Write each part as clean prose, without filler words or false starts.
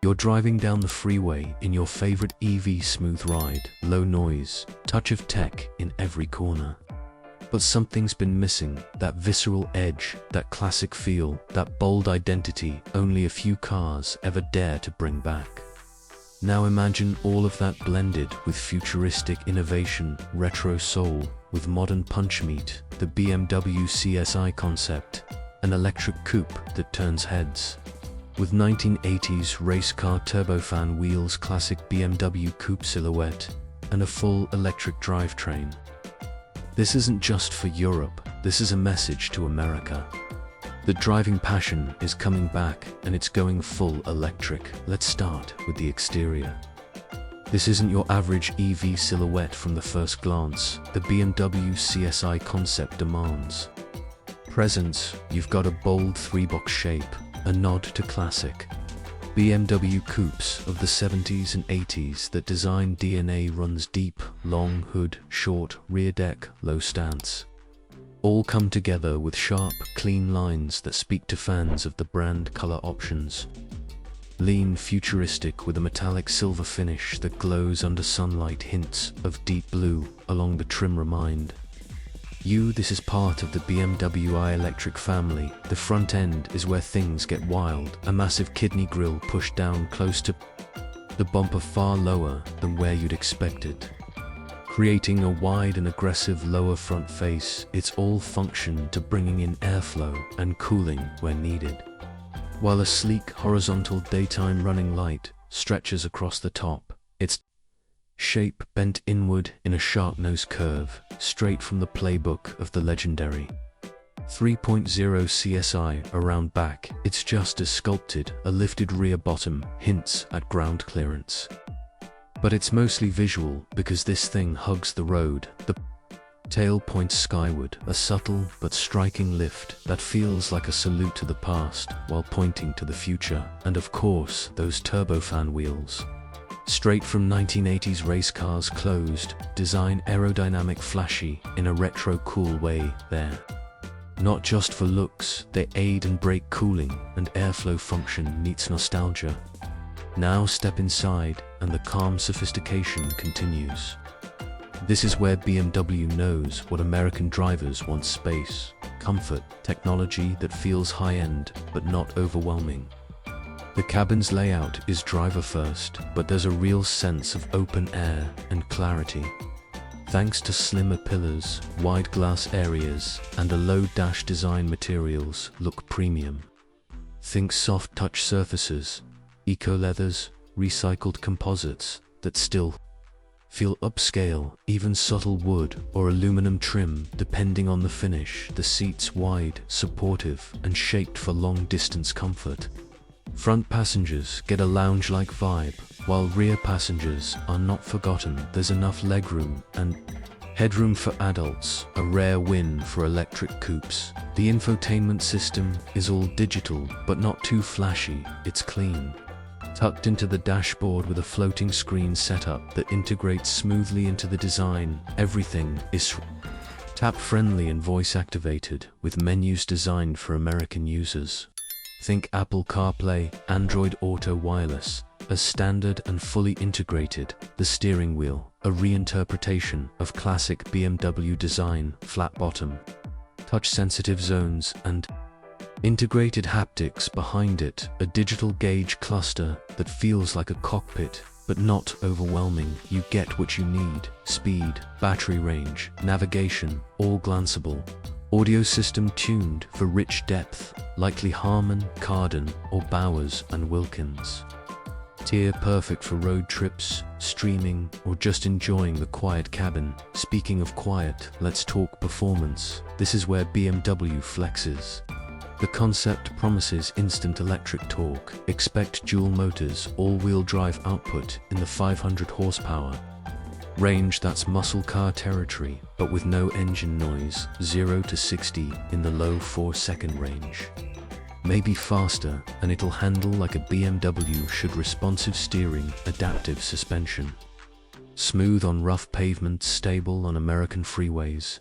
You're driving down the freeway in your favorite EV smooth ride, low noise, touch of tech in every corner. But something's been missing, that visceral edge, that classic feel, that bold identity only a few cars ever dare to bring back. Now imagine all of that blended with futuristic innovation, retro soul, with modern punch meat, the BMW CSi Concept, an electric coupe that turns heads. With 1980s race car turbofan wheels, classic BMW Coupe silhouette, and a full electric drivetrain. This isn't just for Europe, this is a message to America. The driving passion is coming back and it's going full electric. Let's start with the exterior. This isn't your average EV silhouette from the first glance. The BMW CSi Concept demands presence. You've got a bold three-box shape, a nod to classic BMW coupes of the 70s and 80s. That design DNA runs deep, long hood, short rear deck, low stance. All come together with sharp, clean lines that speak to fans of the brand. Color options. Lean, futuristic with a metallic silver finish that glows under sunlight. Hints of deep blue along the trim remind this is part of the BMW i electric family. The front end is where things get wild. A massive kidney grille pushed down close to the bumper, far lower than where you'd expect it, creating a wide and aggressive lower front face. It's all function to bringing in airflow and cooling where needed, while a sleek horizontal daytime running light stretches across the top. Its shape bent inward in a sharp-nosed curve, straight from the playbook of the legendary 3.0 CSi. Around back, it's just as sculpted. A lifted rear bottom hints at ground clearance, but it's mostly visual because this thing hugs the road. The tail points skyward, a subtle but striking lift that feels like a salute to the past while pointing to the future. And of course, those turbofan wheels, straight from 1980s race cars. Closed design, aerodynamic, flashy in a retro cool way. They're not just for looks, they aid in brake cooling and airflow function meets nostalgia. Now step inside and the calm sophistication continues. This is where BMW knows what American drivers want: space, comfort, technology that feels high-end but not overwhelming. The cabin's layout is driver first, but there's a real sense of open air and clarity. Thanks to slimmer pillars, wide glass areas, and a low dash design, materials look premium. Think soft touch surfaces, eco-leathers, recycled composites that still feel upscale, even subtle wood or aluminum trim depending on the finish. The seats wide, supportive, and shaped for long-distance comfort. Front passengers get a lounge-like vibe, while rear passengers are not forgotten. There's enough legroom and headroom for adults, a rare win for electric coupes. The infotainment system is all digital, but not too flashy. It's clean, tucked into the dashboard with a floating screen setup that integrates smoothly into the design. Everything is tap-friendly and voice-activated, with menus designed for American users. Think Apple CarPlay, Android Auto, wireless, as standard and fully integrated. The steering wheel, a reinterpretation of classic BMW design, flat bottom, touch-sensitive zones, and integrated haptics behind it. A digital gauge cluster that feels like a cockpit, but not overwhelming. You get what you need: speed, battery range, navigation, all glanceable. Audio system tuned for rich depth, likely Harman, Kardon, or Bowers and Wilkins. Tier perfect for road trips, streaming, or just enjoying the quiet cabin. Speaking of quiet, let's talk performance. This is where BMW flexes. The concept promises instant electric torque. Expect dual motors, all-wheel drive output in the 500 horsepower range. That's muscle car territory, but with no engine noise. 0 to 60 in the low 4-second range. Maybe faster, and it'll handle like a BMW should. Responsive steering, adaptive suspension. Smooth on rough pavements, stable on American freeways.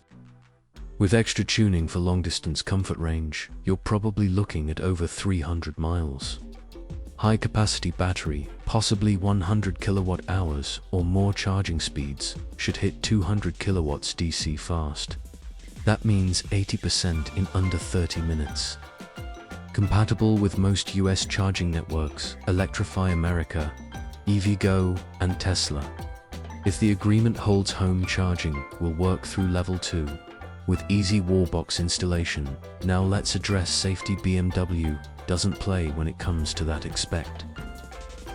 With extra tuning for long-distance comfort range, you're probably looking at over 300 miles. High-capacity battery, possibly 100 kilowatt hours or more charging speeds, should hit 200 kilowatts DC fast. That means 80% in under 30 minutes. Compatible with most US charging networks, Electrify America, EVgo, and Tesla. If the agreement holds, home charging will work through level 2, with easy wallbox installation. Now let's address safety. BMW doesn't play when it comes to that. Expect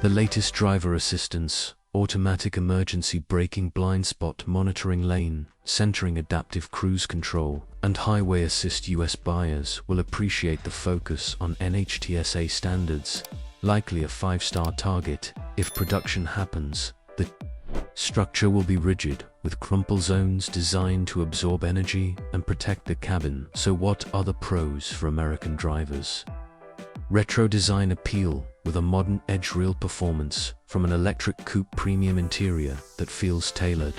the latest driver assistance, automatic emergency braking, blind spot monitoring, lane centering, adaptive cruise control, and highway assist. US buyers will appreciate the focus on NHTSA standards, likely a 5-star target. If production happens, the structure will be rigid, with crumple zones designed to absorb energy and protect the cabin. So what are the pros for American drivers? Retro design appeal, with a modern edge, real performance from an electric coupe, premium interior that feels tailored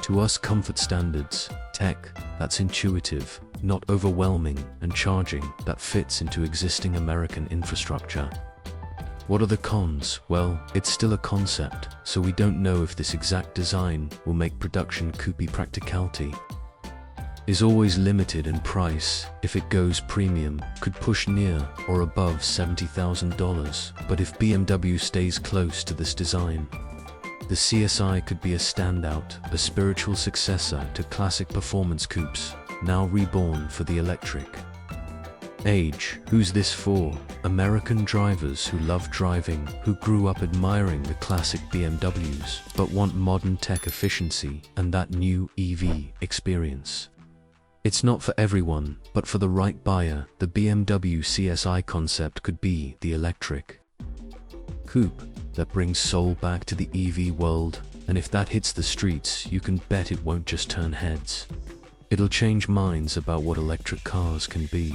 to us, comfort standards, tech that's intuitive, not overwhelming, and charging that fits into existing American infrastructure. What are the cons? Well, it's still a concept, so we don't know if this exact design will make production. Coupe practicality is always limited, and price, if it goes premium, could push near or above $70,000. But if BMW stays close to this design, the CSi could be a standout, a spiritual successor to classic performance coupes, now reborn for the electric age. Who's this for? American drivers who love driving, who grew up admiring the classic BMWs, but want modern tech efficiency and that new EV experience. It's not for everyone, but for the right buyer, the BMW CSi Concept could be the electric coupe that brings soul back to the EV world. And if that hits the streets, you can bet it won't just turn heads. It'll change minds about what electric cars can be.